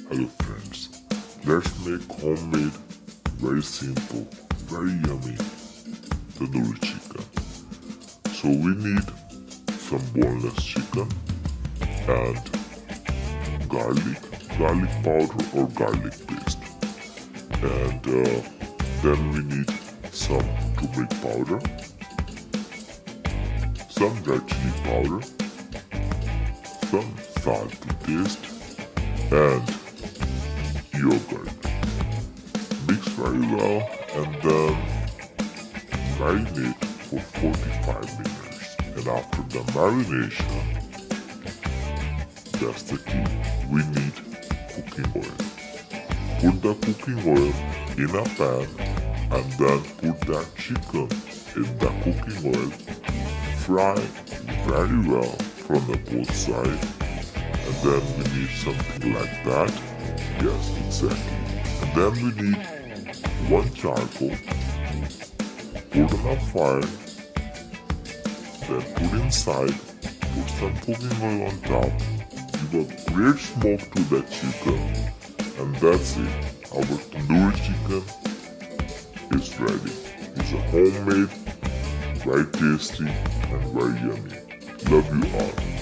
Hello friends, let's make homemade, very simple, very yummy tandoori chicken. So we need some boneless chicken and garlic powder or garlic paste. And then we need some turmeric powder, some red chili powder, some salt to taste, and yogurt. Mix very well and then marinate for 45 minutes. And after the marination, that's the key, we need cooking oil. Put the cooking oil in a pan and then put that chicken in the cooking oil. Fry very well from the both sides. And then we need something like that. Yes, exactly. And then we need one charcoal. Put on a fire. Then put inside. Put some cooking oil on top. Give a great smoke to the chicken. And that's it. Our tandoori chicken is ready. It's a homemade, very tasty and very yummy. Love you all.